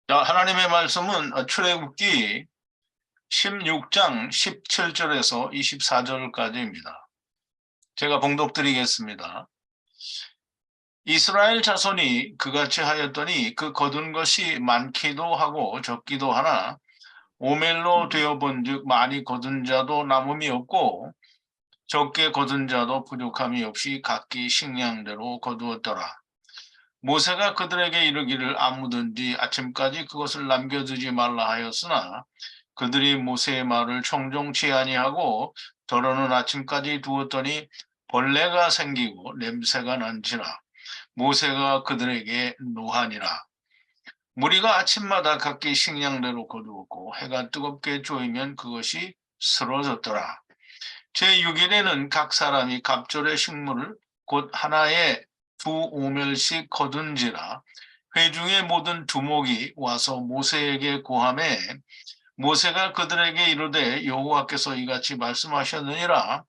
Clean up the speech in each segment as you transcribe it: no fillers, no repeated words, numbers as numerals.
자, 하나님의 말씀은 출애굽기 16장 17절에서 24절까지입니다. 제가 봉독드리겠습니다. 이스라엘 자손이 그같이 하였더니 그 거둔 것이 많기도 하고 적기도 하나 오멜로 되어본즉 많이 거둔 자도 남음이 없고 적게 거둔 자도 부족함이 없이 각기 식량대로 거두었더라. 모세가 그들에게 이르기를 아무든지 아침까지 그것을 남겨두지 말라 하였으나 그들이 모세의 말을 청종치 아니하고 더러는 아침까지 두었더니 벌레가 생기고 냄새가 난지라. 모세가 그들에게 노하니라. 무리가 아침마다 각기 식량대로 거두었고 해가 뜨겁게 조이면 그것이 쓰러졌더라. 제6일에는 각 사람이 갑절의 식물을 곧 하나에 두 오멜씩 거둔지라. 회중의 모든 두목이 와서 모세에게 고하매 모세가 그들에게 이르되 여호와께서 이같이 말씀하셨느니라.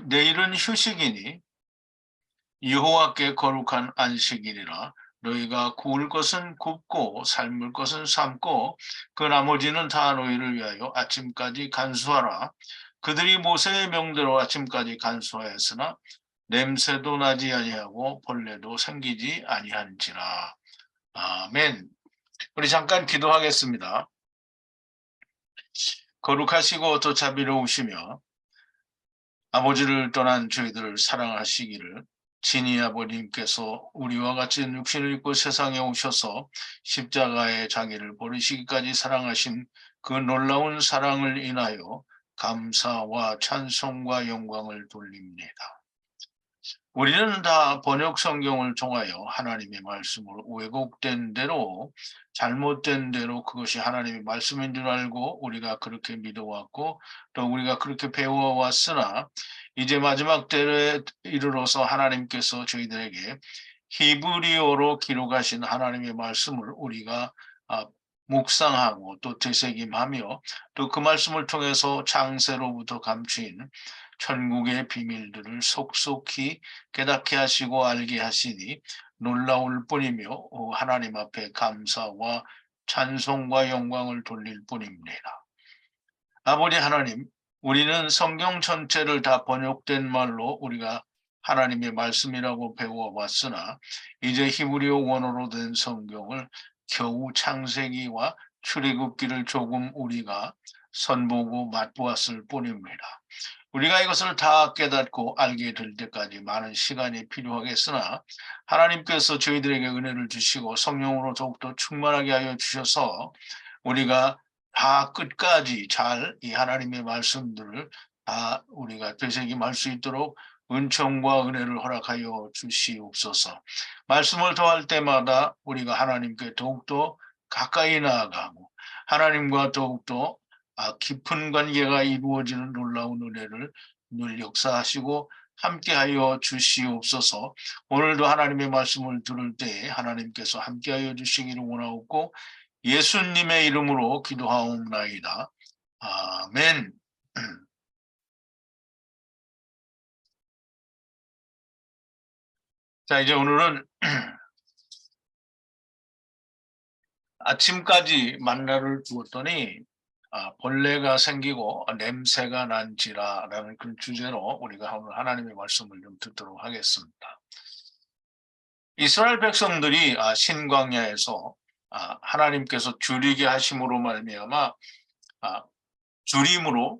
내일은 휴식이니 여호와께 거룩한 안식일이라. 너희가 구울 것은 굽고 삶을 것은 삶고 그 나머지는 다 너희를 위하여 아침까지 간수하라. 그들이 모세의 명대로 아침까지 간수하였으나 냄새도 나지 아니하고 벌레도 생기지 아니한지라. 아멘. 우리 잠깐 기도하겠습니다. 거룩하시고 또 자비로우시며 아버지를 떠난 저희들을 사랑하시기를 진이 아버님께서 우리와 같이 육신을 입고 세상에 오셔서 십자가에 자기를 버리시기까지 사랑하신 그 놀라운 사랑을 인하여 감사와 찬송과 영광을 돌립니다. 우리는 다 번역 성경을 통하여 하나님의 말씀을 왜곡된 대로 잘못된 대로 그것이 하나님의 말씀인 줄 알고 우리가 그렇게 믿어왔고 또 우리가 그렇게 배워왔으나 이제 마지막 때에 이르러서 하나님께서 저희들에게 히브리어로 기록하신 하나님의 말씀을 우리가 묵상하고 또 되새김하며 또 그 말씀을 통해서 창세로부터 감추인 천국의 비밀들을 속속히 깨닫게 하시고 알게 하시니 놀라울 뿐이며 하나님 앞에 감사와 찬송과 영광을 돌릴 뿐입니다. 아버지 하나님, 우리는 성경 전체를 다 번역된 말로 우리가 하나님의 말씀이라고 배워왔으나 이제 히브리어 원어로 된 성경을 겨우 창세기와 출애굽기를 조금 우리가 선보고 맛보았을 뿐입니다. 우리가 이것을 다 깨닫고 알게 될 때까지 많은 시간이 필요하겠으나 하나님께서 저희들에게 은혜를 주시고 성령으로 더욱더 충만하게 하여 주셔서 우리가 다 끝까지 잘 이 하나님의 말씀들을 다 우리가 되새김할 수 있도록 은총과 은혜를 허락하여 주시옵소서. 말씀을 더할 때마다 우리가 하나님께 더욱더 가까이 나아가고 하나님과 더욱더 깊은 관계가 이루어지는 놀라운 은혜를 늘 역사하시고 함께하여 주시옵소서. 오늘도 하나님의 말씀을 들을 때에 하나님께서 함께하여 주시기를 원하옵고 예수님의 이름으로 기도하옵나이다. 아멘. 자, 이제 오늘은 아침까지 만나를 주었더니 벌레가 생기고 냄새가 난지라라는 그런 주제로 우리가 오늘 하나님의 말씀을 좀 듣도록 하겠습니다. 이스라엘 백성들이 신광야에서 하나님께서 줄이게 하심으로 말미암아 줄임으로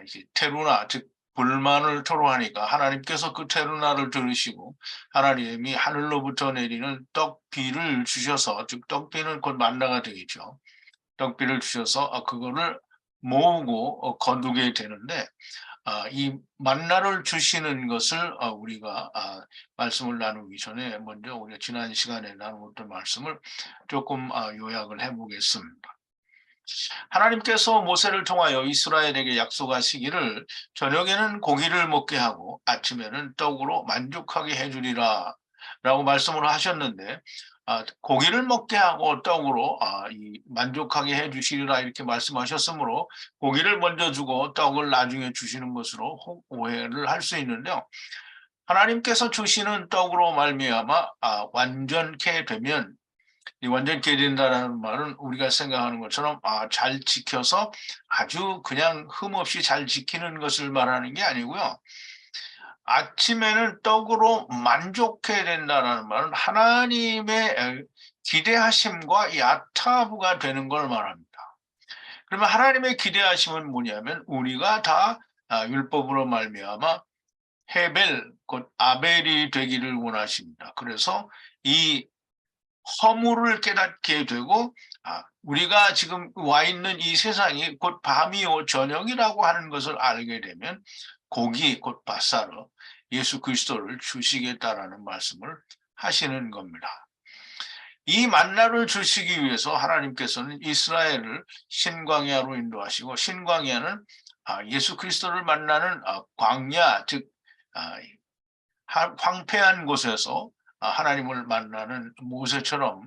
이제 테루나 즉 불만을 토로하니까 하나님께서 그 테루나를 들으시고 하나님이 하늘로부터 내리는 떡비를 주셔서 즉 떡비는 곧 만나가 되겠죠. 떡비를 주셔서 그거를 모으고 거두게 되는데 이 만나를 주시는 것을 우리가 말씀을 나누기 전에 먼저 우리가 지난 시간에 나누었던 말씀을 조금 요약을 해보겠습니다. 하나님께서 모세를 통하여 이스라엘에게 약속하시기를 저녁에는 고기를 먹게 하고 아침에는 떡으로 만족하게 해주리라 라고 말씀을 하셨는데 고기를 먹게 하고 떡으로 만족하게 해주시리라 이렇게 말씀하셨으므로 고기를 먼저 주고 떡을 나중에 주시는 것으로 오해를 할 수 있는데요. 하나님께서 주시는 떡으로 말미암아 완전케 되면 이 완전히 깨진다라는 말은 우리가 생각하는 것처럼 잘 지켜서 아주 그냥 흠없이 잘 지키는 것을 말하는 게 아니고요. 아침에는 떡으로 만족해야 된다는 말은 하나님의 기대하심과 야타부가 되는 걸 말합니다. 그러면 하나님의 기대하심은 뭐냐면 우리가 다 율법으로 말미암아 헤벨 곧 아벨이 되기를 원하십니다. 그래서 이 허물을 깨닫게 되고 우리가 지금 와 있는 이 세상이 곧 밤이요 저녁이라고 하는 것을 알게 되면 고기 곧 바사르 예수 그리스도를 주시겠다라는 말씀을 하시는 겁니다. 이 만나를 주시기 위해서 하나님께서는 이스라엘을 신광야로 인도하시고 신광야는 예수 그리스도를 만나는 광야 즉 황폐한 곳에서 하나님을 만나는 모세처럼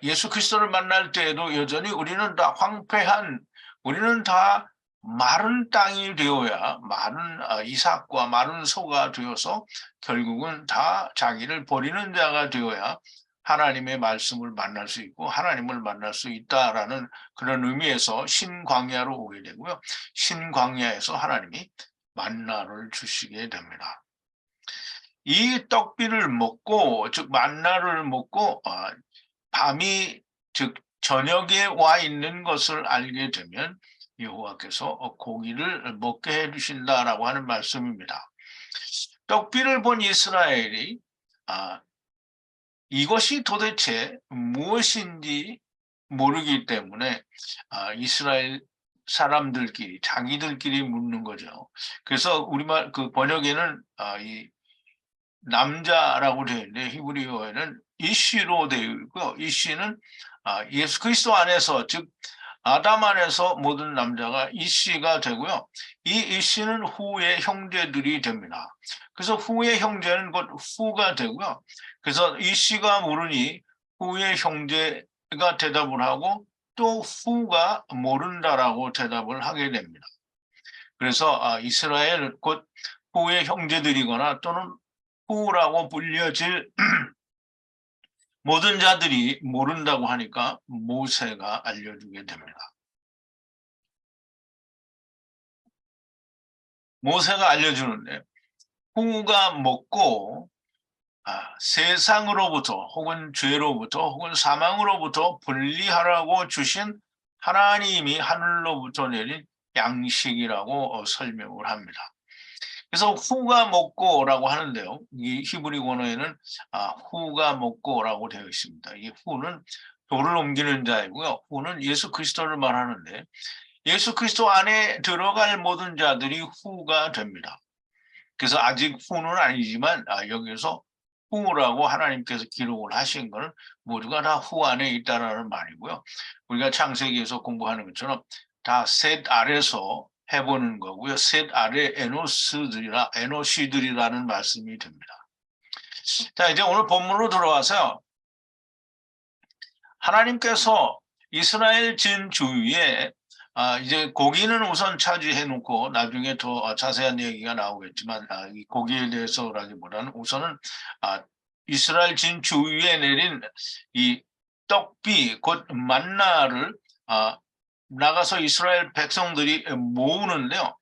예수 그리스도를 만날 때에도 여전히 우리는 다 황폐한 우리는 다 마른 땅이 되어야 마른 이삭과 마른 소가 되어서 결국은 다 자기를 버리는 자가 되어야 하나님의 말씀을 만날 수 있고 하나님을 만날 수 있다라는 그런 의미에서 신광야로 오게 되고요. 신광야에서 하나님이 만나를 주시게 됩니다. 이 떡비를 먹고 즉 만나를 먹고 밤이 즉 저녁에 와 있는 것을 알게 되면 여호와께서 고기를 먹게 해 주신다라고 하는 말씀입니다. 떡비를 본 이스라엘이 이것이 도대체 무엇인지 모르기 때문에 이스라엘 사람들끼리 자기들끼리 묻는 거죠. 그래서 우리말 그 번역에는 이 남자라고 되어 있는데 히브리어에는 이씨로 되어 있고 이씨는 예수 그리스도 안에서 즉 아담 안에서 모든 남자가 이씨가 되고요. 이 이씨는 후의 형제들이 됩니다. 그래서 후의 형제는 곧 후가 되고요. 그래서 이씨가 모르니 후의 형제가 대답을 하고 또 후가 모른다라고 대답을 하게 됩니다. 그래서 이스라엘 곧 후의 형제들이거나 또는 후라고 불려질 모든 자들이 모른다고 하니까 모세가 알려주게 됩니다. 모세가 알려주는데 후가 먹고 세상으로부터 혹은 죄로부터 혹은 사망으로부터 분리하라고 주신 하나님이 하늘로부터 내린 양식이라고 설명을 합니다. 그래서 후가 먹고라고 하는데요. 이 히브리 원어에는 후가 먹고라고 되어 있습니다. 이 후는 돌을 옮기는 자이고요. 후는 예수 그리스도를 말하는데 예수 그리스도 안에 들어갈 모든 자들이 후가 됩니다. 그래서 아직 후는 아니지만 여기서 후라고 하나님께서 기록을 하신 것은 모두가 다 후 안에 있다라는 말이고요. 우리가 창세기에서 공부하는 것처럼 다 셋 아래서 해보는 거고요. 셋 아래 에노시들이라는 말씀이 됩니다. 자, 이제 오늘 본문으로 들어와서요. 하나님께서 이스라엘 진 주위에 이제 고기는 우선 차지해 놓고 나중에 더 자세한 얘기가 나오겠지만 이 고기에 대해서라기보다는 우선은 이스라엘 진 주위에 내린 이 떡비 곧 만나를 나가서 이스라엘 백성들이 모으는데요.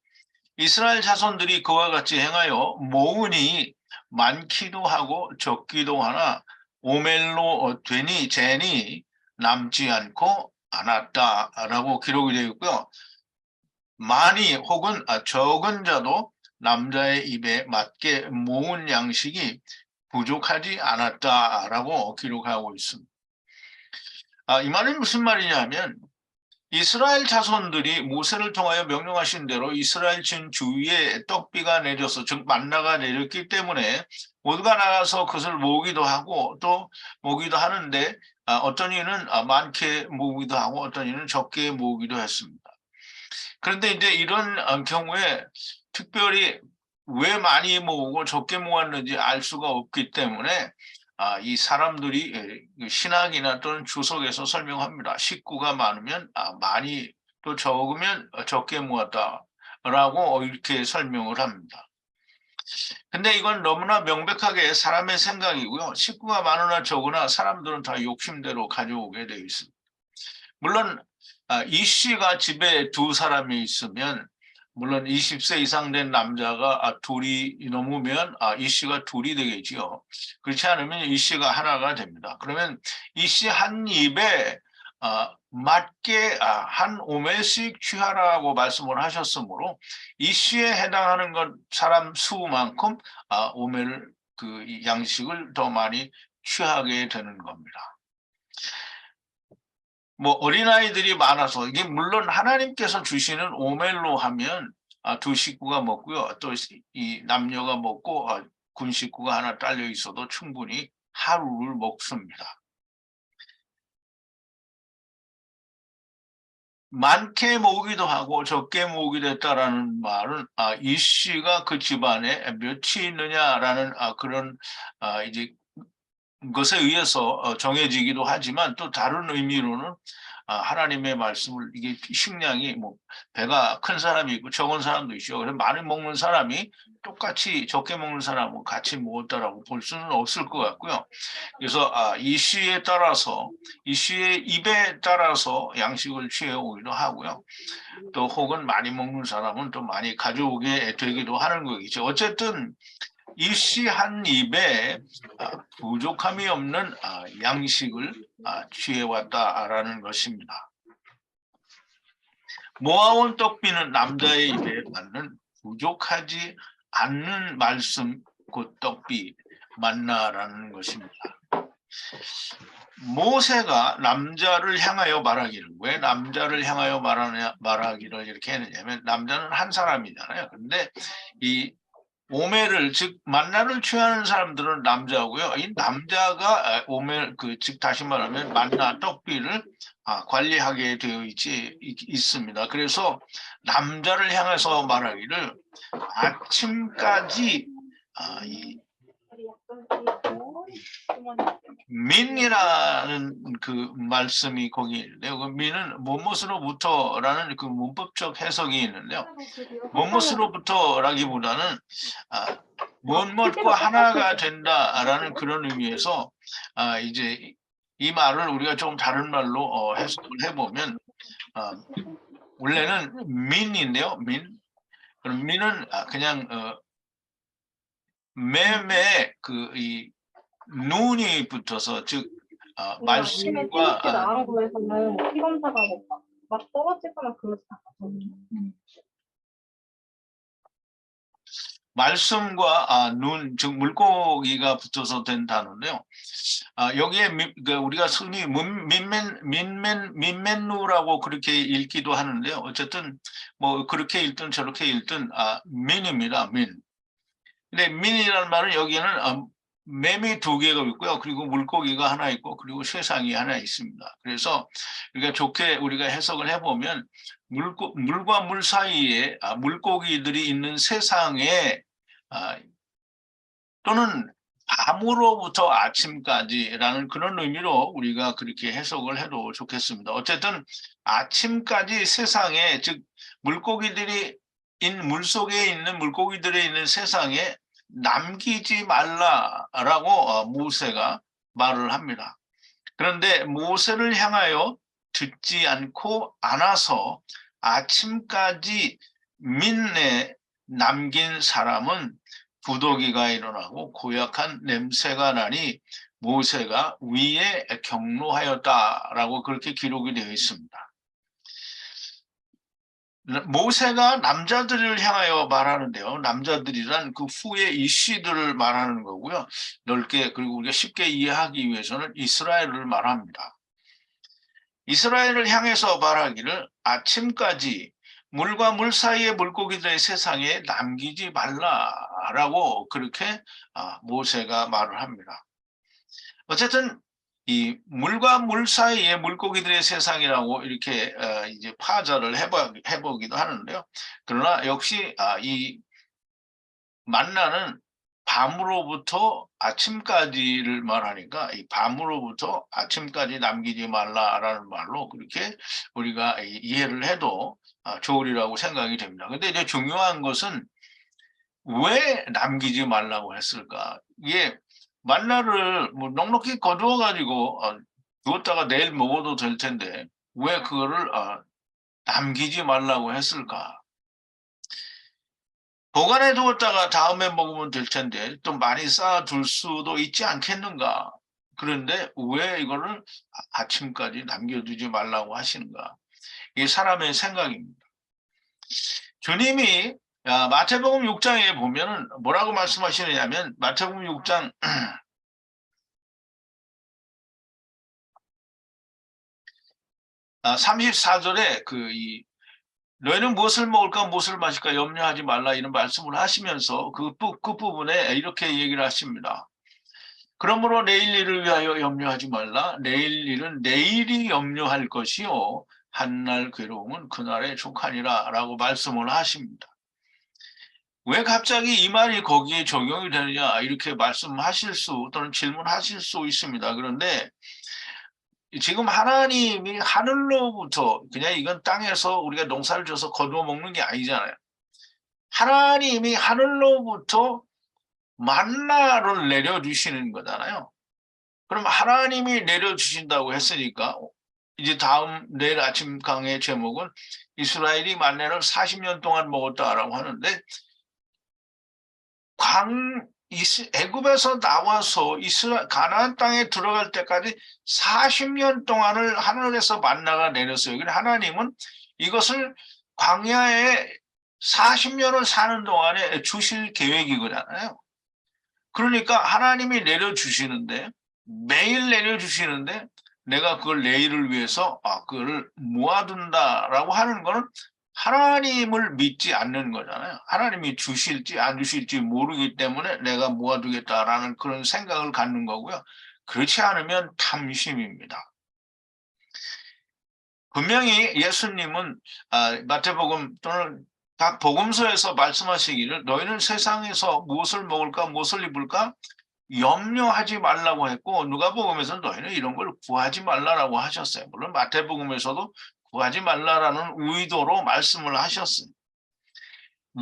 이스라엘 자손들이 그와 같이 행하여 모으니 많기도 하고 적기도 하나 오멜로 되니 재니 남지 않고 않았다라고 기록이 되어 있고요. 많이 혹은 적은 자도 남자의 입에 맞게 모은 양식이 부족하지 않았다라고 기록하고 있습니다. 이 말은 무슨 말이냐면 이스라엘 자손들이 모세를 통하여 명령하신 대로 이스라엘 진 주위에 떡비가 내려서 즉 만나가 내렸기 때문에 모두가 나가서 그것을 모으기도 하고 또 모으기도 하는데 어떤 이는 많게 모으기도 하고 어떤 이는 적게 모으기도 했습니다. 그런데 이제 이런 경우에 특별히 왜 많이 모으고 적게 모았는지 알 수가 없기 때문에 이 사람들이 신학이나 또는 주석에서 설명합니다. 식구가 많으면 많이 또 적으면 적게 모았다라고 이렇게 설명을 합니다. 근데 이건 너무나 명백하게 사람의 생각이고요. 식구가 많으나 적으나 사람들은 다 욕심대로 가져오게 되어 있습니다. 물론 이 씨가 집에 두 사람이 있으면 물론 20세 이상 된 남자가 둘이 넘으면 이 씨가 둘이 되겠지요. 그렇지 않으면 이 씨가 하나가 됩니다. 그러면 이 씨 한 입에 맞게 한 오멜씩 취하라고 말씀을 하셨으므로 이 씨에 해당하는 것 사람 수만큼 오멜 그 양식을 더 많이 취하게 되는 겁니다. 뭐 어린아이들이 많아서 이게 물론 하나님께서 주시는 오멜로 하면 두 식구가 먹고요. 또 이 남녀가 먹고 군 식구가 하나 딸려 있어도 충분히 하루를 먹습니다. 많게 모으기도 하고 적게 모으기도 했다라는 말은 이 씨가 그 집안에 몇이 있느냐라는 그런 이제 것에 의해서 정해지기도 하지만 또 다른 의미로는 하나님의 말씀을 이게 식량이 뭐 배가 큰 사람이 있고 적은 사람도 있죠. 그래서 많이 먹는 사람이 똑같이 적게 먹는 사람하고 같이 먹었다라고 볼 수는 없을 것 같고요. 그래서 이 시에 따라서 이 시의 입에 따라서 양식을 취해 오기도 하고요. 또 혹은 많이 먹는 사람은 또 많이 가져오게 되기도 하는 거겠죠. 어쨌든 이 시 한 입에 부족함이 없는 양식을 취해왔다라는 것입니다. 모아온 떡비는 남자의 입에 맞는 부족하지 않는 말씀 곧 떡비 만나라는 것입니다. 모세가 남자를 향하여 말하기를 왜 남자를 향하여 말하기를 이렇게 했느냐면 남자는 한 사람이잖아요. 그런데 이 오멜을 즉 만나를 취하는 사람들은 남자고요. 이 남자가 오멜 즉 다시 말하면 만나 떡비를 관리하게 되어 있습니다. 그래서 남자를 향해서 말하기를 아침까지 이 민이라는 그 말씀이 거기 있는데요. 그 민은 무엇으로부터라는 그 문법적 해석이 있는데요. 무엇으로부터라기보다는 무엇과 하나가 된다라는 그런 의미에서 이제 이 말을 우리가 좀 다른 말로 해석을 해보면 원래는 민인데요. 민. 그럼 민은 그냥 매매 이 눈이 붙어서 즉 아침에 말씀과 TBC 나간 거에서는 피 검사가 막 떨어지거나 그러지 않았거든요. 말씀과 눈, 즉 물고기가 붙어서 된 단어인데요. 여기에 우리가 흔히 민맨루라고 그렇게 읽기도 하는데요. 어쨌든 뭐 그렇게 읽든 저렇게 읽든 민입니다. 민. 근데 민이라는 말은 여기에는 매미 두 개가 있고요. 그리고 물고기가 하나 있고 그리고 세상이 하나 있습니다. 그래서 우리가 좋게 우리가 해석을 해보면 물과 물 사이에 물고기들이 있는 세상에 또는 밤으로부터 아침까지라는 그런 의미로 우리가 그렇게 해석을 해도 좋겠습니다. 어쨌든 아침까지 세상에 즉 물고기들이 물속에 있는 물고기들이 있는 세상에 남기지 말라라고 모세가 말을 합니다. 그런데 모세를 향하여 듣지 않고 안아서 아침까지 민내 남긴 사람은 부더기가 일어나고 고약한 냄새가 나니 모세가 위에 경로하였다라고 그렇게 기록이 되어 있습니다. 모세가 남자들을 향하여 말하는데요. 남자들이란 그 후에 이씨들을 말하는 거고요. 넓게 그리고 우리가 쉽게 이해하기 위해서는 이스라엘을 말합니다. 이스라엘을 향해서 말하기를 아침까지 물과 물 사이의 물고기들의 세상에 남기지 말라라고 그렇게 모세가 말을 합니다. 어쨌든 이 물과 물 사이의 물고기들의 세상이라고 이렇게 이제 파자를 해보기도 하는데요. 그러나 역시 이 만나는 밤으로부터 아침까지를 말하니까 이 밤으로부터 아침까지 남기지 말라라는 말로 그렇게 우리가 이해를 해도 좋으리라고 생각이 됩니다. 근데 이제 중요한 것은 왜 남기지 말라고 했을까? 이게 만나를 뭐 넉넉히 거두어 가지고 두었다가 내일 먹어도 될 텐데 왜 그거를 남기지 말라고 했을까? 보관해 두었다가 다음에 먹으면 될 텐데 또 많이 쌓아둘 수도 있지 않겠는가? 그런데 왜 이거를 아침까지 남겨두지 말라고 하시는가? 이게 사람의 생각입니다. 주님이 마태복음 6장에 보면은 뭐라고 말씀하시느냐면 마태복음 6장 34절에 너희는 무엇을 먹을까 무엇을 마실까 염려하지 말라 이런 말씀을 하시면서 그 끝부분에 이렇게 얘기를 하십니다. 그러므로 내일 일을 위하여 염려하지 말라. 내일 일은 내일이 염려할 것이요 한날 괴로움은 그날에 족하니라 라고 말씀을 하십니다. 왜 갑자기 이 말이 거기에 적용이 되느냐 이렇게 말씀하실 수 또는 질문하실 수 있습니다. 그런데 지금 하나님이 하늘로부터 그냥 이건 땅에서 우리가 농사를 져서 거두어 먹는 게 아니잖아요. 하나님이 하늘로부터 만나를 내려주시는 거잖아요. 그럼 하나님이 내려주신다고 했으니까 이제 내일 아침 강의 제목은 이스라엘이 만나를 40년 동안 먹었다라고 하는데 애굽에서 나와서 가나안 땅에 들어갈 때까지 40년 동안을 하늘에서 만나가 내렸어요. 그래서 하나님은 이것을 광야에 40년을 사는 동안에 주실 계획이거든요. 그러니까 하나님이 내려주시는데 매일 내려주시는데 내가 그걸 내일을 위해서 그걸 모아둔다라고 하는 거는 하나님을 믿지 않는 거잖아요. 하나님이 주실지 안 주실지 모르기 때문에 내가 모아두겠다라는 그런 생각을 갖는 거고요. 그렇지 않으면 탐심입니다. 분명히 예수님은 마태복음 또는 각 복음서에서 말씀하시기를 너희는 세상에서 무엇을 먹을까 무엇을 입을까 염려하지 말라고 했고 누가복음에서는 너희는 이런 걸 구하지 말라라고 하셨어요. 물론 마태복음에서도 구하지 말라라는 의도로 말씀을 하셨어요.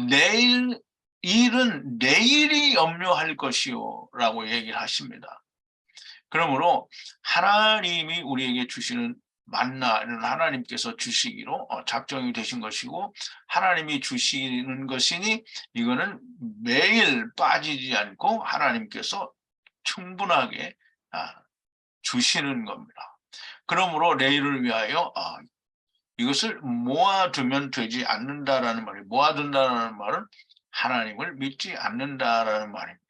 내일 일은 내일이 염려할 것이요 라고 얘기를 하십니다. 그러므로 하나님이 우리에게 주시는 만나는 하나님께서 주시기로 작정이 되신 것이고 하나님이 주시는 것이니 이거는 매일 빠지지 않고 하나님께서 충분하게 주시는 겁니다. 그러므로 내일을 위하여 이것을 모아두면 되지 않는다라는 말이 모아둔다라는 말은 하나님을 믿지 않는다라는 말입니다.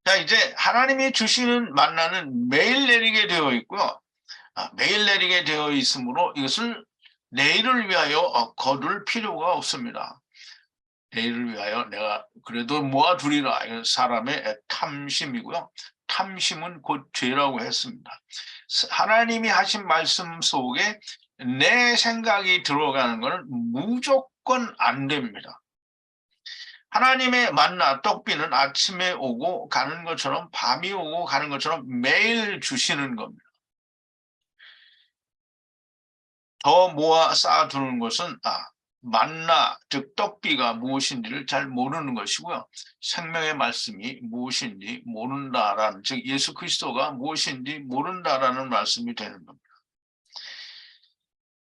자, 이제 하나님이 주시는 만나는 매일 내리게 되어 있고요. 매일 내리게 되어 있으므로 이것을 내일을 위하여 거둘 필요가 없습니다. 내일을 위하여 내가 그래도 모아두리라. 이건 사람의 탐심이고요. 탐심은 곧 죄라고 했습니다. 하나님이 하신 말씀 속에 내 생각이 들어가는 것은 무조건 안 됩니다. 하나님의 만나 떡비는 아침에 오고 가는 것처럼 밤이 오고 가는 것처럼 매일 주시는 겁니다. 더 모아 쌓아두는 것은 만나 즉 떡비가 무엇인지를 잘 모르는 것이고요. 생명의 말씀이 무엇인지 모른다라는 즉 예수 그리스도가 무엇인지 모른다라는 말씀이 되는 겁니다.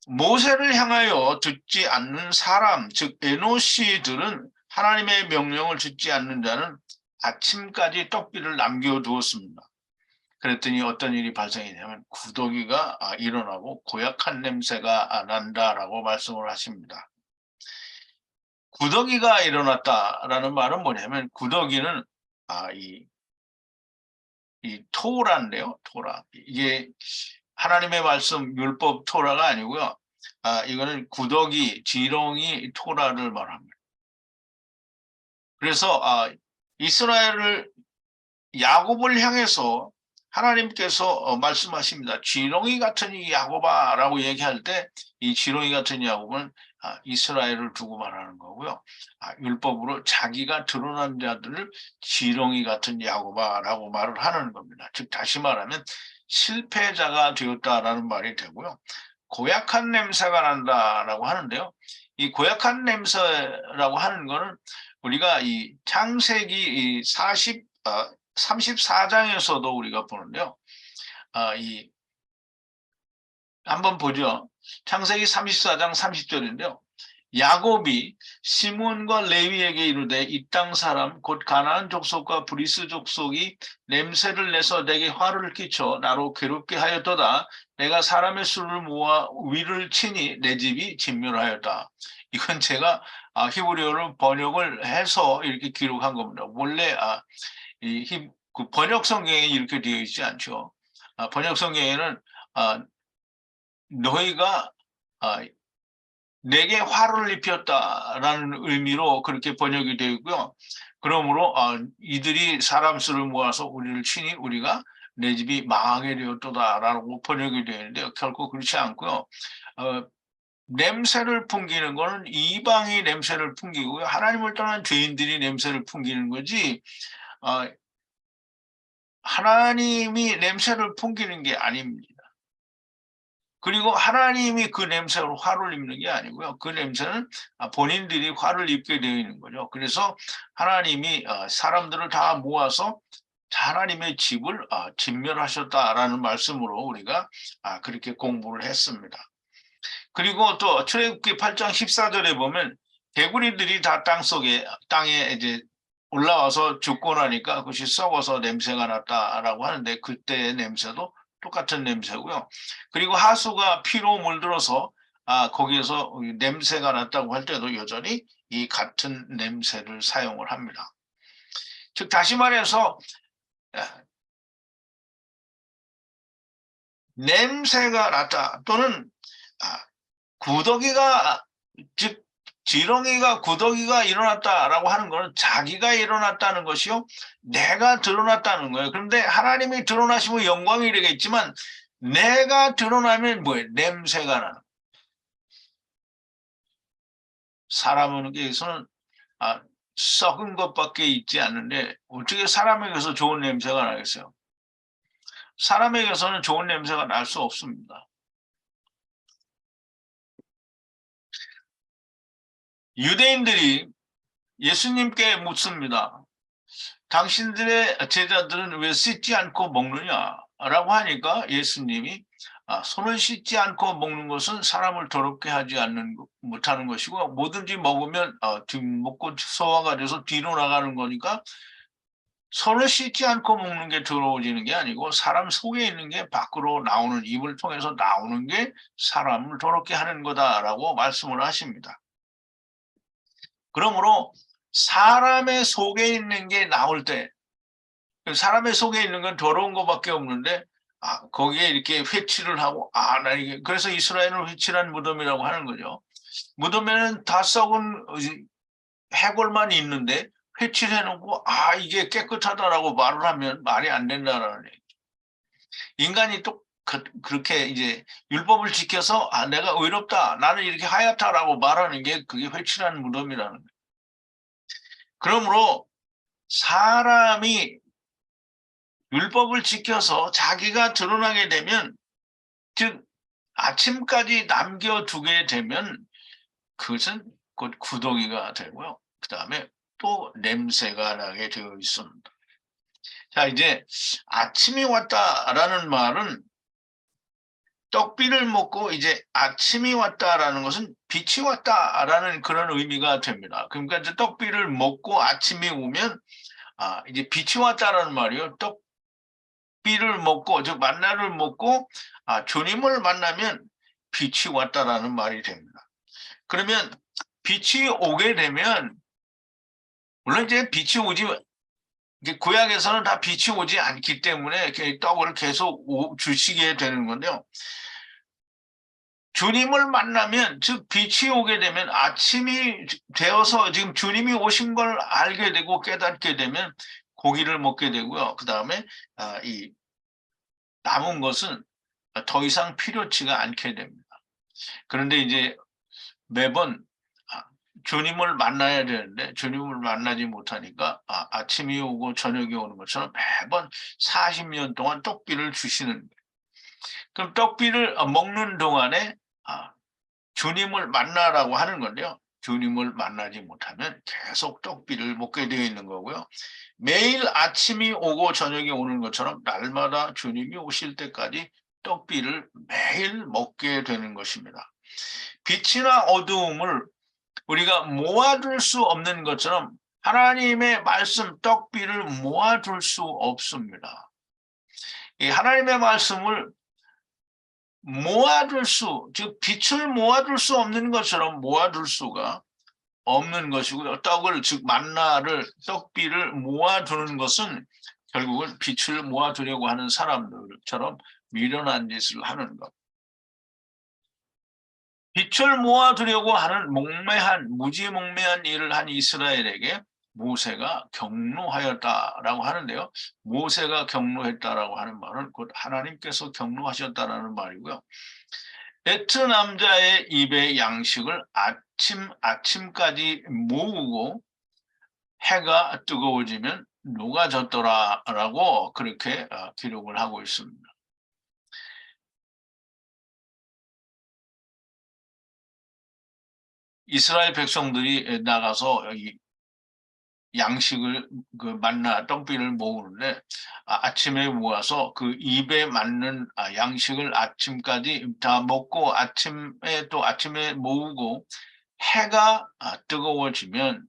모세를 향하여 듣지 않는 사람 즉 에노시들은 하나님의 명령을 듣지 않는 자는 아침까지 떡비를 남겨두었습니다. 그랬더니 어떤 일이 발생했냐면 구더기가 일어나고 고약한 냄새가 난다라고 말씀을 하십니다. 구더기가 일어났다라는 말은 뭐냐면 구더기는 이 토라인데요. 토라. 이게 하나님의 말씀 율법 토라가 아니고요. 이거는 구더기, 지렁이 토라를 말합니다. 그래서 이스라엘을 야곱을 향해서 하나님께서 말씀하십니다. 지렁이 같은 이 야곱아라고 얘기할 때 이 지렁이 같은 야곱은 이스라엘을 두고 말하는 거고요. 율법으로 자기가 드러난 자들을 지렁이 같은 야곱아라고 말을 하는 겁니다. 즉 다시 말하면 실패자가 되었다라는 말이 되고요. 고약한 냄새가 난다라고 하는데요. 이 고약한 냄새라고 하는 거는 우리가 이 창세기 34장에서도 우리가 보는데요. 한번 보죠. 창세기 34장 30절인데요. 야곱이 시몬과 레위에게 이르되 이 땅 사람 곧 가나안 족속과 브리스 족속이 냄새를 내서 내게 화를 끼쳐 나로 괴롭게 하였도다. 내가 사람의 수를 모아 위를 치니 내 집이 진멸하였다. 이건 제가 히브리어로 번역을 해서 이렇게 기록한 겁니다. 원래 그 번역 성경에 이렇게 되어 있지 않죠. 번역 성경에는 너희가 내게 화를 입혔다라는 의미로 그렇게 번역이 되어 있고요. 그러므로 이들이 사람 수를 모아서 우리를 치니 우리가 내 집이 망하게 되었도다라고 번역이 되어 있는데 결코 그렇지 않고요. 냄새를 풍기는 것은 이방이 냄새를 풍기고요. 하나님을 떠난 죄인들이 냄새를 풍기는 거지 하나님이 냄새를 풍기는 게 아닙니다. 그리고 하나님이 그 냄새로 화를 입는 게 아니고요. 그 냄새는 본인들이 화를 입게 되어 있는 거죠. 그래서 하나님이 사람들을 다 모아서 하나님의 집을 진멸하셨다라는 말씀으로 우리가 그렇게 공부를 했습니다. 그리고 또 출애굽기 8장 14절에 보면 개구리들이 다 땅에 이제 올라와서 죽고 나니까 그것이 썩어서 냄새가 났다라고 하는데 그때의 냄새도 똑같은 냄새고요. 그리고 하수가 피로 물들어서 거기에서 냄새가 났다고 할 때도 여전히 이 같은 냄새를 사용을 합니다. 즉 다시 말해서 냄새가 났다 또는 구더기가 즉 지렁이가 구더기가 일어났다라고 하는 것은 자기가 일어났다는 것이요 내가 드러났다는 거예요. 그런데 하나님이 드러나시면 영광이 되겠지만 내가 드러나면 뭐예요? 냄새가 나는. 사람에게서는 썩은 것밖에 있지 않는데 어떻게 사람에게서 좋은 냄새가 나겠어요? 사람에게서는 좋은 냄새가 날 수 없습니다. 유대인들이 예수님께 묻습니다. 당신들의 제자들은 왜 씻지 않고 먹느냐? 라고 하니까 예수님이 손을 씻지 않고 먹는 것은 사람을 더럽게 하지 못하는 것이고 뭐든지 먹으면 먹고 소화가 돼서 뒤로 나가는 거니까 손을 씻지 않고 먹는 게 더러워지는 게 아니고 사람 속에 있는 게 밖으로 나오는 입을 통해서 나오는 게 사람을 더럽게 하는 거다라고 말씀을 하십니다. 그러므로 사람의 속에 있는 게 나올 때 사람의 속에 있는 건 더러운 것밖에 없는데 거기에 이렇게 회치를 하고 나 이게 그래서 이스라엘을 회칠한 무덤이라고 하는 거죠. 무덤에는 다 썩은 해골만 있는데 회치를 해놓고 이게 깨끗하다라고 말을 하면 말이 안 된다라는 얘기죠. 인간이 또 그렇게 이제 율법을 지켜서 내가 의롭다 나는 이렇게 하얗다라고 말하는 게 그게 회칠한 무덤이라는 거예요. 그러므로 사람이 율법을 지켜서 자기가 드러나게 되면 즉 아침까지 남겨두게 되면 그것은 곧 구더기가 되고요. 그 다음에 또 냄새가 나게 되어 있습니다. 자 이제 아침이 왔다라는 말은 떡비를 먹고 이제 아침이 왔다라는 것은 빛이 왔다라는 그런 의미가 됩니다. 그러니까 이제 떡비를 먹고 아침이 오면 이제 빛이 왔다라는 말이요. 떡비를 먹고 즉 만나를 먹고 주님을 만나면 빛이 왔다라는 말이 됩니다. 그러면 빛이 오게 되면 물론 이제 빛이 오지 구약에서는 다 빛이 오지 않기 때문에 떡을 계속 주시게 되는 건데요. 주님을 만나면 즉 빛이 오게 되면 아침이 되어서 지금 주님이 오신 걸 알게 되고 깨닫게 되면 고기를 먹게 되고요. 그 다음에 이 남은 것은 더 이상 필요치가 않게 됩니다. 그런데 이제 매번 주님을 만나야 되는데 주님을 만나지 못하니까 아침이 오고 저녁이 오는 것처럼 매번 40년 동안 떡비를 주시는 거예요. 그럼 떡비를 먹는 동안에 주님을 만나라고 하는 건데요. 주님을 만나지 못하면 계속 떡비를 먹게 되어 있는 거고요. 매일 아침이 오고 저녁이 오는 것처럼 날마다 주님이 오실 때까지 떡비를 매일 먹게 되는 것입니다. 빛이나 어두움을 우리가 모아둘 수 없는 것처럼 하나님의 말씀 떡비를 모아둘 수 없습니다. 이 하나님의 말씀을 모아둘 수, 즉 빛을 모아둘 수 없는 것처럼 모아둘 수가 없는 것이고요. 떡을, 즉 만나를, 떡비를 모아두는 것은 결국은 빛을 모아두려고 하는 사람들처럼 미련한 짓을 하는 것. 빛을 모아두려고 하는 무지몽매한 일을 한 이스라엘에게 모세가 경노하였다라고 하는데요. 모세가 경노했다라고 하는 말은 곧 하나님께서 경노하셨다라는 말이고요. 에트 남자의 입의 양식을 아침까지 모으고 해가 뜨거워지면 녹아졌더라라고 그렇게 기록을 하고 있습니다. 이스라엘 백성들이 나가서 양식을 그 만나 떡비를 모으는데 아침에 모아서 그 입에 맞는 양식을 아침까지 다 먹고 아침에 모으고 해가 뜨거워지면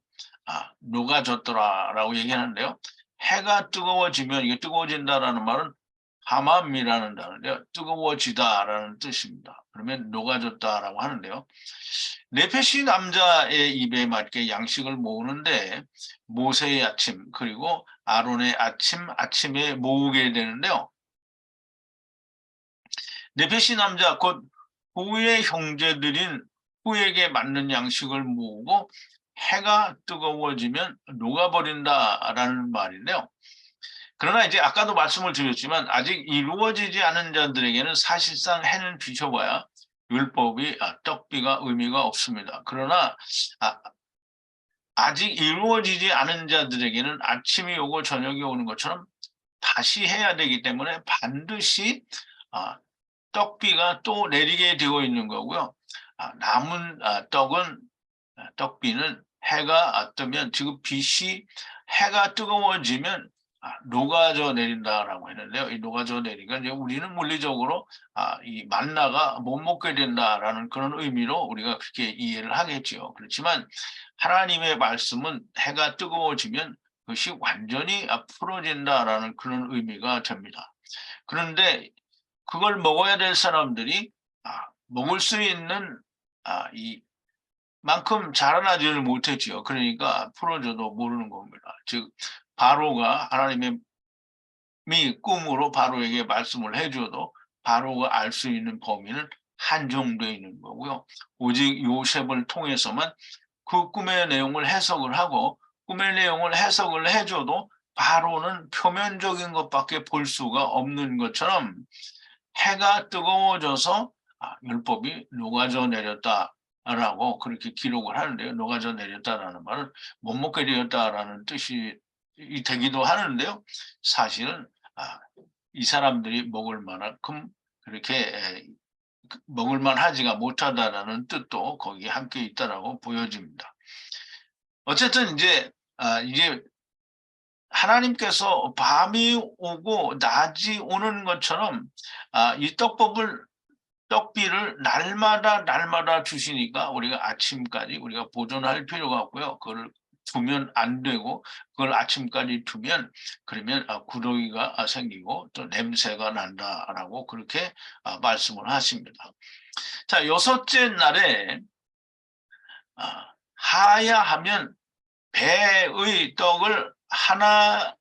녹아졌더라라고 얘기하는데요. 해가 뜨거워지면 이게 뜨거워진다라는 말은 하맘이라는 단어인데요. 뜨거워지다라는 뜻입니다. 그러면 녹아졌다라고 하는데요. 네페시 남자의 입에 맞게 양식을 모으는데 모세의 아침 그리고 아론의 아침에 모으게 되는데요. 네페시 남자 곧 후의 형제들인 후에게 맞는 양식을 모으고 해가 뜨거워지면 녹아버린다라는 말인데요. 그러나 이제 아까도 말씀을 드렸지만 아직 이루어지지 않은 자들에게는 사실상 해는 비춰봐야 율법이 떡비가 의미가 없습니다. 그러나 아직 이루어지지 않은 자들에게는 아침이 오고 저녁이 오는 것처럼 다시 해야 되기 때문에 반드시 떡비가 또 내리게 되어 있는 거고요. 남은 떡비는 해가 뜨면 지금 빛이 해가 뜨거워지면 녹아져 내린다라고 했는데요. 이 녹아져 내리니까 이제 우리는 물리적으로 이 만나가 못 먹게 된다라는 그런 의미로 우리가 그렇게 이해를 하겠죠. 그렇지만 하나님의 말씀은 해가 뜨거워지면 그것이 완전히 풀어진다라는 그런 의미가 됩니다. 그런데 그걸 먹어야 될 사람들이 먹을 수 있는 이 만큼 자라나지를 못했지요. 그러니까 풀어줘도 모르는 겁니다. 즉 바로가 하나님의 꿈으로 바로에게 말씀을 해줘도 바로가 알 수 있는 범위는 한정되어 있는 거고요. 오직 요셉을 통해서만 그 꿈의 내용을 해석을 하고 꿈의 내용을 해석을 해줘도 바로는 표면적인 것밖에 볼 수가 없는 것처럼 해가 뜨거워져서 율법이 녹아져 내렸다라고 그렇게 기록을 하는데요. 녹아져 내렸다라는 말은 못 먹게 되었다라는 뜻이 되기도 하는데요. 사실은 이 사람들이 먹을 만큼 그렇게 먹을 만하지가 못하다라는 뜻도 거기에 함께 있다라고 보여집니다. 어쨌든 이제 하나님께서 밤이 오고 낮이 오는 것처럼 이 떡비를 날마다 주시니까 우리가 아침까지 우리가 보존할 필요가 없고요. 그걸 두면 안 되고 그걸 아침까지 두면 그러면 구더기가 생기고 또 냄새가 난다라고 그렇게 말씀을 하십니다. 자, 여섯째 날에 하야하면 배의 떡을 하나에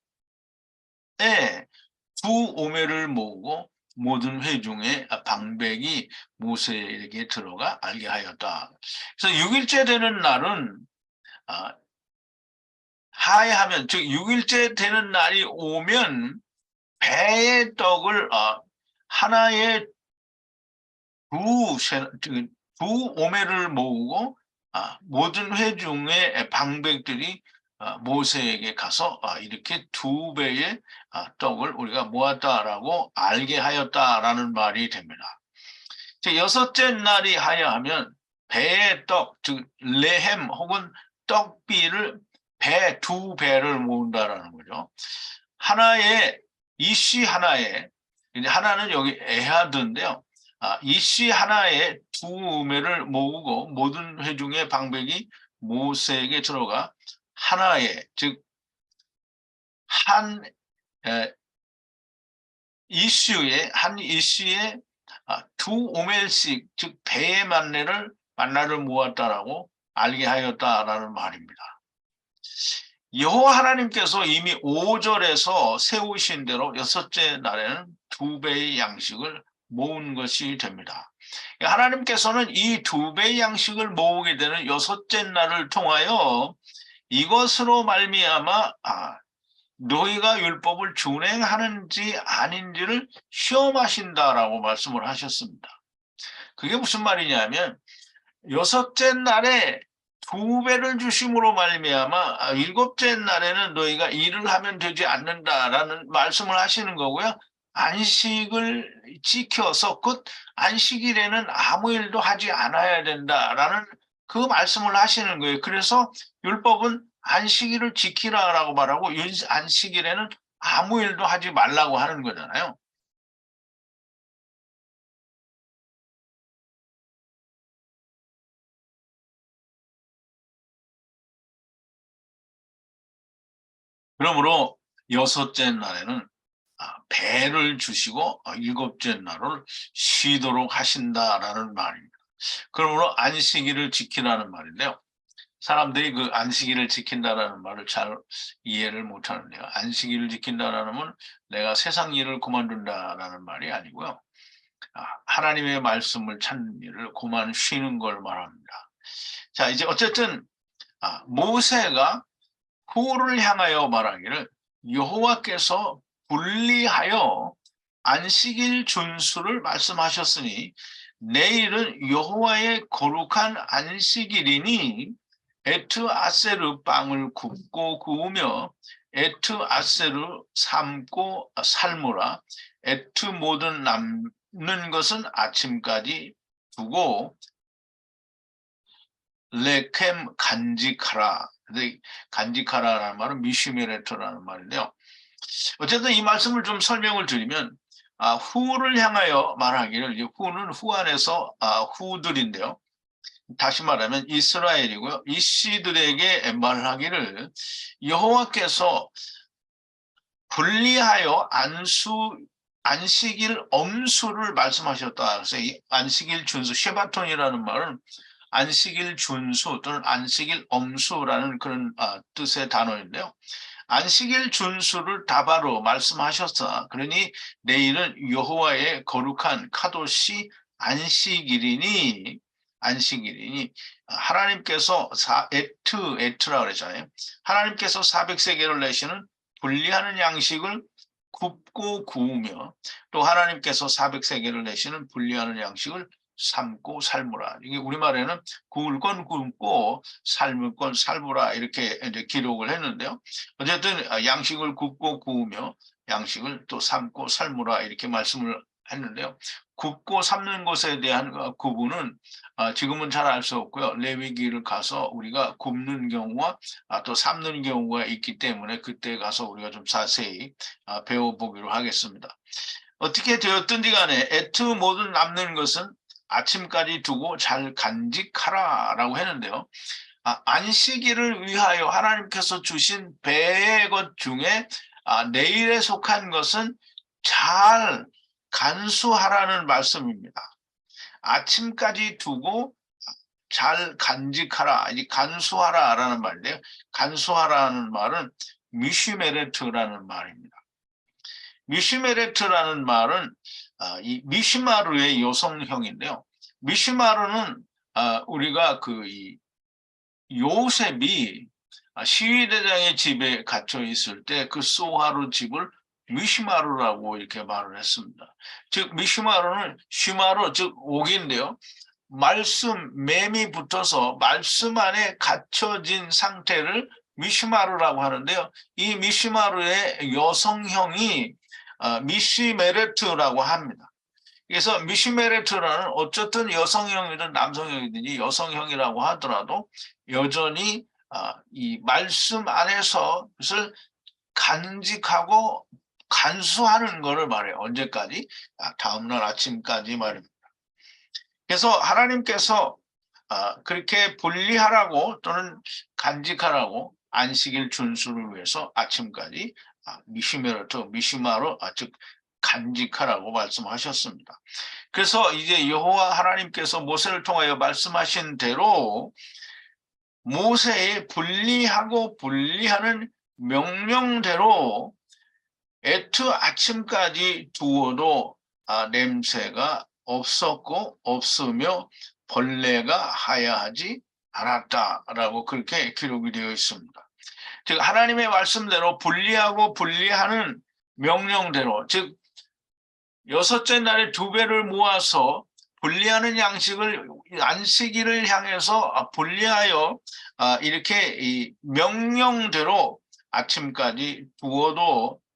두 오매를 모으고 모든 회중의 방백이 모세에게 들어가 알게 하였다. 그래서 6일째 되는 날은 하야하면 즉 6일째 되는 날이 오면 배의 떡을 하나에 두 오매를 모으고 모든 회중의 방백들이 모세에게 가서 이렇게 두 배의 떡을 우리가 모았다라고 알게 하였다라는 말이 됩니다. 여섯째 날이 하야하면 배의 떡, 즉 레헴 혹은 떡비를 두 배를 모은다라는 거죠. 하나의 이씨 하나에 이제 하나는 여기 에하드인데요. 이씨 하나에 두 우매를 모으고 모든 회중의 방백이 모세에게 들어가 하나의 즉 한 한 이슈에 두 오멜씩 즉 배의 만나를 모았다라고 알게 하였다라는 말입니다. 여호와 하나님께서 이미 5절에서 세우신 대로 여섯째 날에는 두 배의 양식을 모은 것이 됩니다. 하나님께서는 이 두 배의 양식을 모으게 되는 여섯째 날을 통하여 이것으로 말미암아 너희가 율법을 준행하는지 아닌지를 시험하신다라고 말씀을 하셨습니다. 그게 무슨 말이냐면 여섯째 날에 두 배를 주심으로 말미암아 일곱째 날에는 너희가 일을 하면 되지 않는다라는 말씀을 하시는 거고요. 안식을 지켜서 곧 안식일에는 아무 일도 하지 않아야 된다라는 그 말씀을 하시는 거예요. 그래서 율법은 안식일을 지키라라고 말하고 안식일에는 아무 일도 하지 말라고 하는 거잖아요. 그러므로 여섯째 날에는 배를 주시고 일곱째 날을 쉬도록 하신다라는 말입니다. 그러므로 안식일을 지키라는 말인데요. 사람들이 그 안식일을 지킨다라는 말을 잘 이해를 못하는데요. 안식일을 지킨다라는 건 내가 세상 일을 그만둔다라는 말이 아니고요. 하나님의 말씀을 찾는 일을 그만 쉬는 걸 말합니다. 자, 이제 어쨌든 모세가 후를 향하여 말하기를 여호와께서 분리하여 안식일 준수를 말씀하셨으니 내일은 여호와의 거룩한 안식일이니 에트 아세르 빵을 굽고 구우며 에트 아세르 삶고 삶으라. 에트 모든 남는 것은 아침까지 두고 레켐 간직하라. 간직하라라는 말은 미시메레토라는 말인데요. 어쨌든 이 말씀을 좀 설명을 드리면 후를 향하여 말하기를 후는 후 안에서 후들인데요. 다시 말하면 이스라엘이고요. 이씨들에게 말하기를 여호와께서 분리하여 안식일 엄수를 말씀하셨다. 그래서 이 안식일 준수 쉐바톤이라는 말은 안식일 준수 또는 안식일 엄수라는 그런 뜻의 단어인데요. 안식일 준수를 다바로 말씀하셨다. 그러니 내일은 여호와의 거룩한 카도시 안식일이니 하나님께서 에트라 그랬잖아요. 하나님께서 400세겔을 내시는 분리하는 양식을 굽고 구우며 또 하나님께서 400세겔을 내시는 분리하는 양식을 삶고 삶으라. 이게 우리말에는 구울 건 굽고 삶을 건 삶으라 이렇게 이제 기록을 했는데요. 어쨌든 양식을 굽고 구우며 양식을 또 삶고 삶으라 이렇게 말씀을 했는데요. 굽고 삶는 것에 대한 구분은 지금은 잘 알 수 없고요. 레위기를 가서 우리가 굽는 경우와 또 삶는 경우가 있기 때문에 그때 가서 우리가 좀 자세히 배워보기로 하겠습니다. 어떻게 되었든지 간에 에트 모든 남는 것은 아침까지 두고 잘 간직하라라고 했는데요. 안식일을 위하여 하나님께서 주신 배의 것 중에 내일에 속한 것은 잘 간수하라는 말씀입니다. 아침까지 두고 잘 간직하라, 간수하라라는 말인데요. 간수하라는 말은 미시메레트라는 말입니다. 미시메레트라는 말은 이 미시마르의 여성형인데요. 미시마르는 우리가 이 요셉이 시위대장의 집에 갇혀 있을 때 그 소하루 집을 미시마르라고 이렇게 말을 했습니다. 즉 미시마르는 시마르 즉 옥인데요. 맴이 붙어서 말씀 안에 갇혀진 상태를 미시마르라고 하는데요. 이 미시마르의 여성형이 미시메레트라고 합니다. 그래서 미시메레트라는 어쨌든 여성형이든 남성형이든지 여성형이라고 하더라도 여전히 이 말씀 안에서 그것을 간직하고 간수하는 것을 말해요. 언제까지? 다음날 아침까지 말입니다. 그래서 하나님께서 그렇게 분리하라고 또는 간직하라고 안식일 준수를 위해서 아침까지 미시마로 즉 간직하라고 말씀하셨습니다. 그래서 이제 여호와 하나님께서 모세를 통하여 말씀하신 대로 모세의 분리하고 분리하는 명령대로 애트 아침까지 두어도 냄새가 없었고 없으며 벌레가 하야하지 않았다라고 그렇게 기록이 되어 있습니다. 즉 하나님의 말씀대로 분리하고 분리하는 명령대로, 즉 여섯째 날에 2배를 모아서 분리하는 양식을 안식일을 향해서 분리하여 이렇게 이 명령대로 아침까지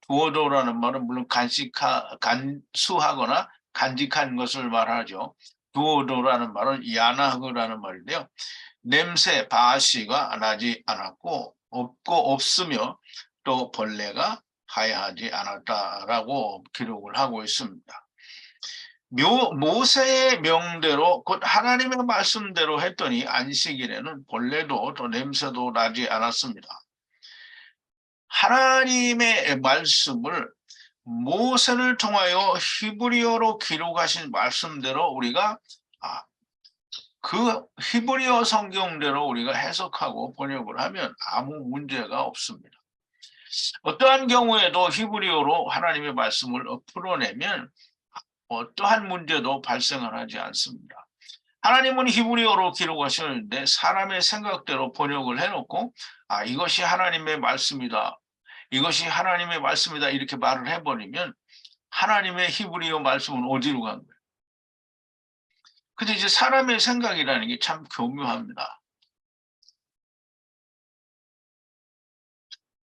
두어도라는 말은 물론 간수하거나 간직한 것을 말하죠. 두어도라는 말은 야나흐라는 말인데요. 냄새 바시가 나지 않았고 없으며 또 벌레가 하야하지 않았다라고 기록을 하고 있습니다. 모세의 명대로 곧 하나님의 말씀대로 했더니 안식일에는 벌레도 또 냄새도 나지 않았습니다. 하나님의 말씀을 모세를 통하여 히브리어로 기록하신 말씀대로 우리가 그 히브리어 성경대로 우리가 해석하고 번역을 하면 아무 문제가 없습니다. 어떠한 경우에도 히브리어로 하나님의 말씀을 풀어내면 어떠한 문제도 발생을 하지 않습니다. 하나님은 히브리어로 기록하셨는데 사람의 생각대로 번역을 해놓고 이것이 하나님의 말씀이다. 이것이 하나님의 말씀이다. 이렇게 말을 해버리면 하나님의 히브리어 말씀은 어디로 간 거예요? 근데 이제 사람의 생각이라는 게 참 교묘합니다.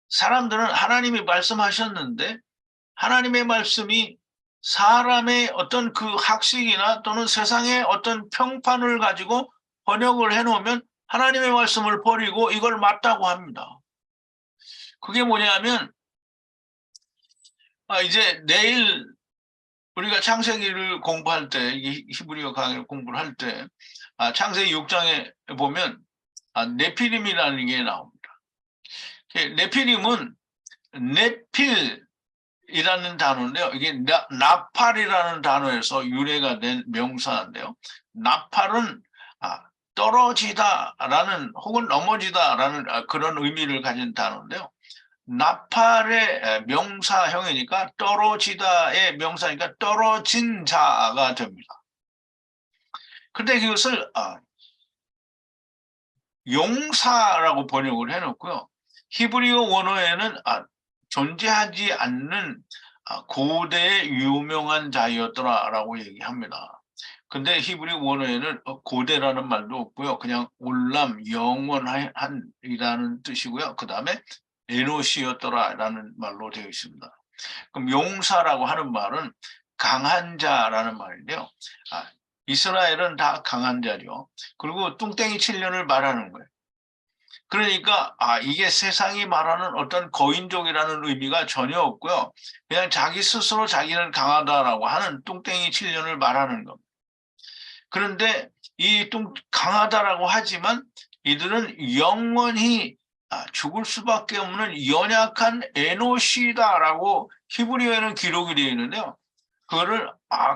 사람들은 하나님이 말씀하셨는데 하나님의 말씀이 사람의 어떤 그 학식이나 또는 세상의 어떤 평판을 가지고 번역을 해놓으면 하나님의 말씀을 버리고 이걸 맞다고 합니다. 그게 뭐냐면 이제 내일 우리가 창세기를 공부할 때 히브리어 강의를 공부를 할 때 창세기 6장에 보면 네피림이라는 게 나옵니다. 네피림은 네필이라는 단어인데요. 이게 나팔이라는 단어에서 유래가 된 명사인데요. 나팔은 떨어지다라는 혹은 넘어지다라는 그런 의미를 가진 단어인데요. 나팔의 명사형이니까 떨어지다의 명사니까 떨어진 자가 됩니다. 근데 그것을 용사라고 번역을 해놓고요. 히브리어 원어에는 존재하지 않는 고대의 유명한 자였더라라고 얘기합니다. 근데 히브리 원어에는 고대라는 말도 없고요. 그냥 올람, 영원한이라는 뜻이고요. 그 다음에 에노시였더라라는 말로 되어 있습니다. 그럼 용사라고 하는 말은 강한 자라는 말인데요. 이스라엘은 다 강한 자죠. 그리고 뚱땡이 7년을 말하는 거예요. 그러니까 이게 세상이 말하는 어떤 거인족이라는 의미가 전혀 없고요. 그냥 자기 스스로 자기는 강하다라고 하는 뚱땡이 7년을 말하는 겁니다. 그런데 이 강하다라고 하지만 이들은 영원히 죽을 수밖에 없는 연약한 에노시다라고 히브리어에는 기록이 되어 있는데요. 그거를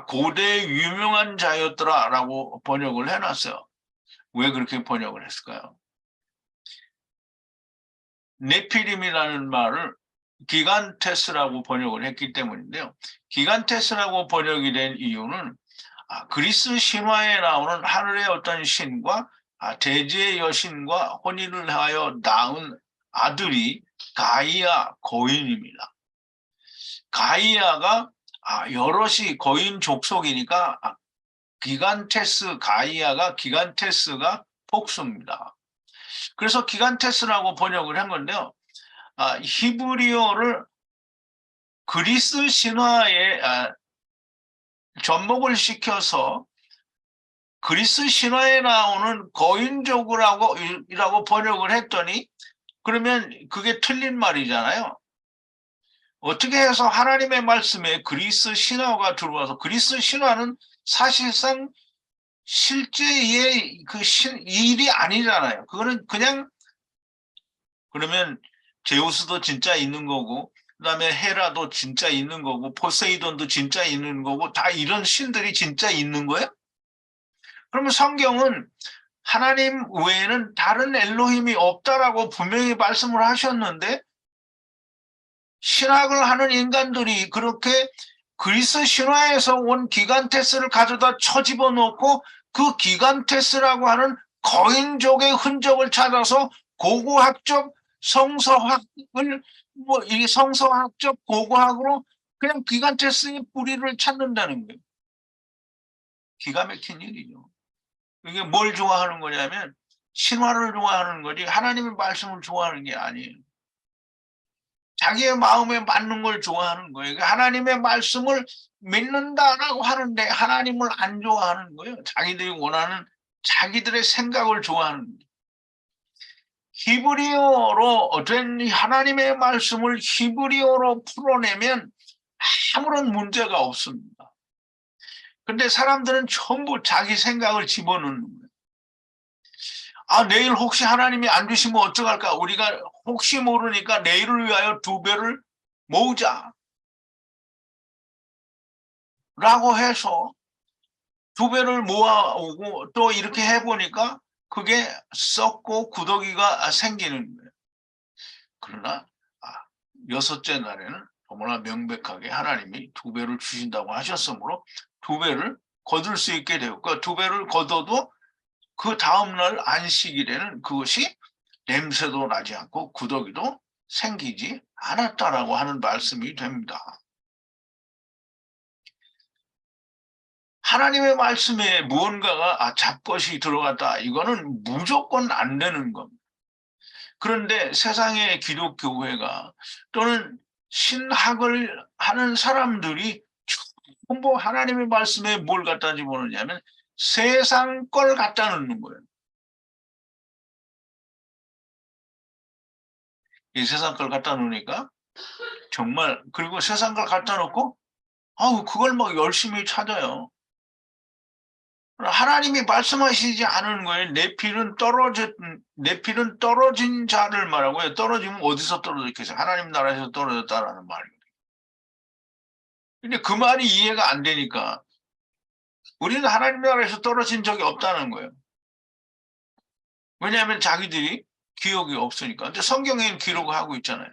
고대 유명한 자였더라라고 번역을 해놨어요. 왜 그렇게 번역을 했을까요? 네피림이라는 말을 기간테스라고 번역을 했기 때문인데요. 기간테스라고 번역이 된 이유는 그리스 신화에 나오는 하늘의 어떤 신과 대지의 여신과 혼인을 하여 낳은 아들이 가이아 거인입니다. 가이아가 여럿이 거인 족속이니까 가이아가 기간테스가 복수입니다. 그래서 기간테스라고 번역을 한 건데요. 히브리어를 그리스 신화에 접목을 시켜서 그리스 신화에 나오는 거인족이라고 번역을 했더니 그러면 그게 틀린 말이잖아요. 어떻게 해서 하나님의 말씀에 그리스 신화가 들어와서 그리스 신화는 사실상 실제의 그 일이 아니잖아요. 그거는 그냥 그러면 제우스도 진짜 있는 거고 그다음에 헤라도 진짜 있는 거고 포세이돈도 진짜 있는 거고 다 이런 신들이 진짜 있는 거예요? 그러면 성경은 하나님 외에는 다른 엘로힘이 없다라고 분명히 말씀을 하셨는데 신학을 하는 인간들이 그렇게 그리스 신화에서 온 기간테스를 가져다 쳐집어 놓고 그 기간테스라고 하는 거인족의 흔적을 찾아서 고고학적 성서학을 이 성서학적 고고학으로 그냥 기간테스의 뿌리를 찾는다는 거예요. 기가 막힌 일이죠. 이게 뭘 좋아하는 거냐면 신화를 좋아하는 거지 하나님의 말씀을 좋아하는 게 아니에요. 자기의 마음에 맞는 걸 좋아하는 거예요. 하나님의 말씀을 믿는다라고 하는데 하나님을 안 좋아하는 거예요. 자기들이 원하는 자기들의 생각을 좋아하는 거예요. 히브리어로 된 하나님의 말씀을 히브리어로 풀어내면 아무런 문제가 없습니다. 근데 사람들은 전부 자기 생각을 집어넣는 거예요. 아, 내일 혹시 하나님이 안 주시면 어떡할까? 우리가 혹시 모르니까 내일을 위하여 2배를 모으자. 라고 해서 2배를 모아오고 또 이렇게 해보니까 그게 썩고 구더기가 생기는 거예요. 그러나 6째 날에는 너무나 명백하게 하나님이 2배를 주신다고 하셨으므로 2배를 거둘 수 있게 되었고 2배를 거둬도 그 다음날 안식일에는 그것이 냄새도 나지 않고 구더기도 생기지 않았다라고 하는 말씀이 됩니다. 하나님의 말씀에 무언가가 잡것이 들어갔다. 이거는 무조건 안 되는 겁니다. 그런데 세상의 기독교회가 또는 신학을 하는 사람들이 전부 하나님의 말씀에 뭘 갖다 집어넣냐면 세상 걸 갖다 넣는 거예요. 이 세상 걸 갖다 놓으니까 정말 그리고 세상 걸 갖다 놓고 그걸 막 열심히 찾아요. 하나님이 말씀하시지 않은 거예요. 내 필은 떨어진 자를 말하고요. 떨어지면 어디서 떨어졌겠어요? 하나님 나라에서 떨어졌다라는 말이에요. 근데 그 말이 이해가 안 되니까 우리는 하나님 나라에서 떨어진 적이 없다는 거예요. 왜냐하면 자기들이 기억이 없으니까. 근데 성경에는 기록을 하고 있잖아요.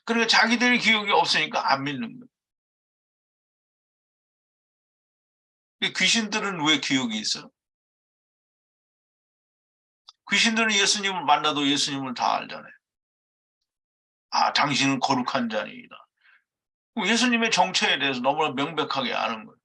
그러니까 자기들이 기억이 없으니까 안 믿는 거예요. 귀신들은 왜 기억이 있어요? 귀신들은 예수님을 만나도 예수님을 다 알잖아요. 당신은 거룩한 자니이다. 예수님의 정체에 대해서 너무나 명백하게 아는 거예요.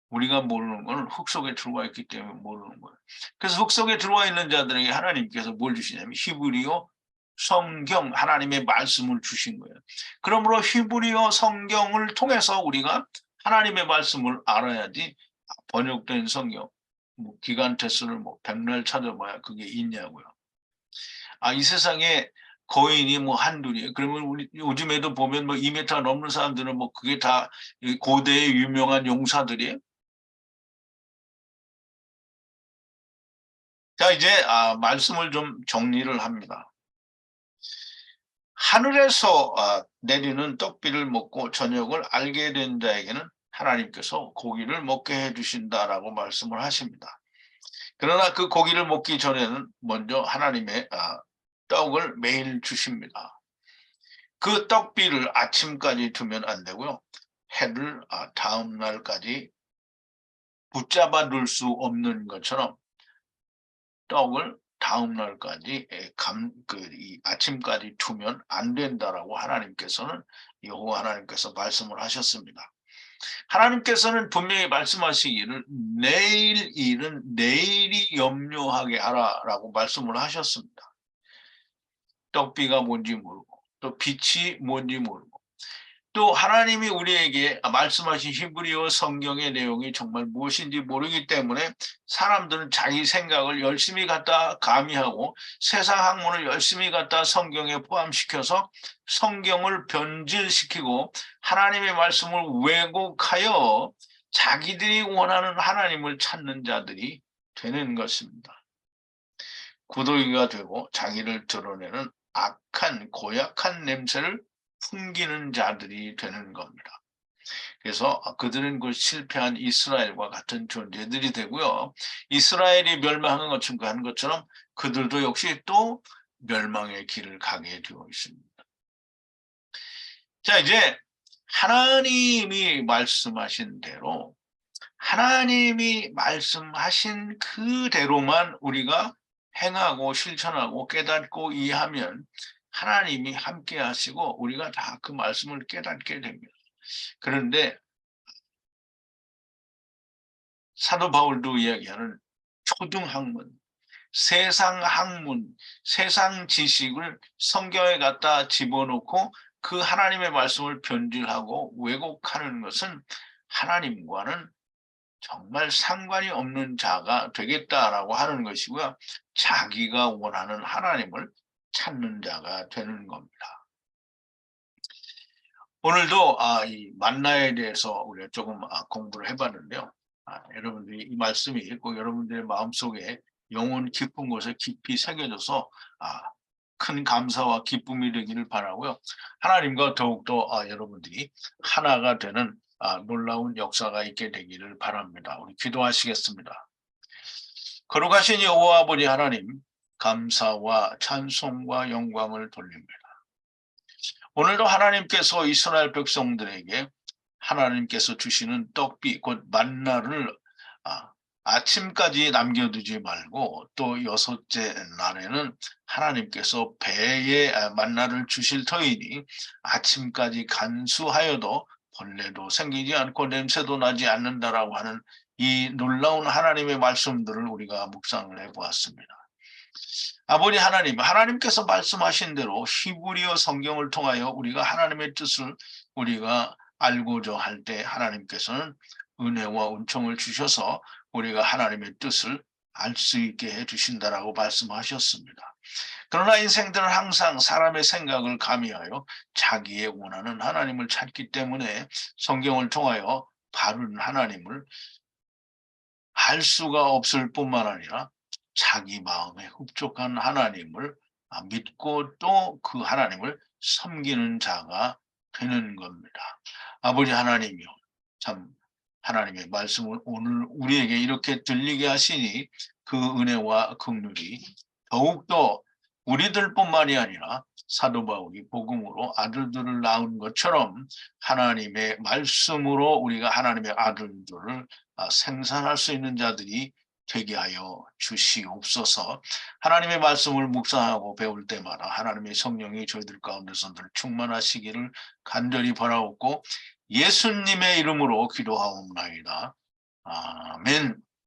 우리가 모르는 건 흙 속에 들어와 있기 때문에 모르는 거예요. 그래서 흙 속에 들어와 있는 자들에게 하나님께서 뭘 주시냐면 히브리어 성경 하나님의 말씀을 주신 거예요. 그러므로 히브리어 성경을 통해서 우리가 하나님의 말씀을 알아야지 번역된 성경 기간테스를 백날 찾아봐야 그게 있냐고요. 이 세상에 거인이 한둘이에요. 그러면 우리 요즘에도 보면 2m 넘는 사람들은 그게 다 고대의 유명한 용사들이에요. 자, 이제 말씀을 좀 정리를 합니다. 하늘에서 내리는 떡비를 먹고 저녁을 알게 된 자에게는 하나님께서 고기를 먹게 해주신다라고 말씀을 하십니다. 그러나 그 고기를 먹기 전에는 먼저 하나님의 떡을 매일 주십니다. 그 떡비를 아침까지 두면 안 되고요. 해를 다음 날까지 붙잡아 둘 수 없는 것처럼 떡을 다음 날까지 아침까지 두면 안 된다라고 하나님께서는 여호와 하나님께서 말씀을 하셨습니다. 하나님께서는 분명히 말씀하시기를 내일 일은 내일이 염려하게 하라라고 말씀을 하셨습니다. 떡비가 뭔지 모르고 또 빛이 뭔지 모르고 또 하나님이 우리에게 말씀하신 히브리어 성경의 내용이 정말 무엇인지 모르기 때문에 사람들은 자기 생각을 열심히 갖다 가미하고 세상 학문을 열심히 갖다 성경에 포함시켜서 성경을 변질시키고 하나님의 말씀을 왜곡하여 자기들이 원하는 하나님을 찾는 자들이 되는 것입니다. 구더기가 되고 자기를 드러내는 악한 고약한 냄새를 풍기는 자들이 되는 겁니다. 그래서 그들은 그 실패한 이스라엘과 같은 존재들이 되고요. 이스라엘이 멸망한 것처럼 그들도 역시 또 멸망의 길을 가게 되어 있습니다. 자, 이제 하나님이 말씀하신 대로 하나님이 말씀하신 그대로만 우리가 행하고 실천하고 깨닫고 이해하면 하나님이 함께 하시고 우리가 다 그 말씀을 깨닫게 됩니다. 그런데 사도 바울도 이야기하는 초등학문, 세상 학문, 세상 지식을 성경에 갖다 집어넣고 그 하나님의 말씀을 변질하고 왜곡하는 것은 하나님과는 정말 상관이 없는 자가 되겠다라고 하는 것이고요. 자기가 원하는 하나님을 찾는 자가 되는 겁니다. 오늘도 이 만나에 대해서 우리가 조금 공부를 해봤는데요. 여러분들이 이 말씀이 꼭 여러분들의 마음속에 영혼 깊은 곳에 깊이 새겨져서 큰 감사와 기쁨이 되기를 바라고요. 하나님과 더욱더 여러분들이 하나가 되는 놀라운 역사가 있게 되기를 바랍니다. 우리 기도하시겠습니다. 거룩하신 여호와 아버지 하나님, 감사와 찬송과 영광을 돌립니다. 오늘도 하나님께서 이스라엘 백성들에게 하나님께서 주시는 떡비 곧 만나를 아침까지 남겨두지 말고 또 여섯째 날에는 하나님께서 배에 만나를 주실 터이니 아침까지 간수하여도 벌레도 생기지 않고 냄새도 나지 않는다라고 하는 이 놀라운 하나님의 말씀들을 우리가 묵상을 해보았습니다. 아버지 하나님, 하나님께서 말씀하신 대로 히브리어 성경을 통하여 우리가 하나님의 뜻을 우리가 알고자 할 때 하나님께서는 은혜와 은총을 주셔서 우리가 하나님의 뜻을 알 수 있게 해주신다라고 말씀하셨습니다. 그러나 인생들은 항상 사람의 생각을 가미하여 자기의 원하는 하나님을 찾기 때문에 성경을 통하여 바른 하나님을 알 수가 없을 뿐만 아니라 자기 마음에 흡족한 하나님을 믿고 또 그 하나님을 섬기는 자가 되는 겁니다. 아버지 하나님이요, 참 하나님의 말씀을 오늘 우리에게 이렇게 들리게 하시니 그 은혜와 긍휼이 더욱더 우리들뿐만이 아니라 사도 바울이 복음으로 아들들을 낳은 것처럼 하나님의 말씀으로 우리가 하나님의 아들들을 생산할 수 있는 자들이 되게 하여 주시옵소서. 하나님의 말씀을 묵상하고 배울 때마다 하나님의 성령이 저희들 가운데서 늘 충만하시기를 간절히 바라옵고 예수님의 이름으로 기도하옵나이다. 아멘.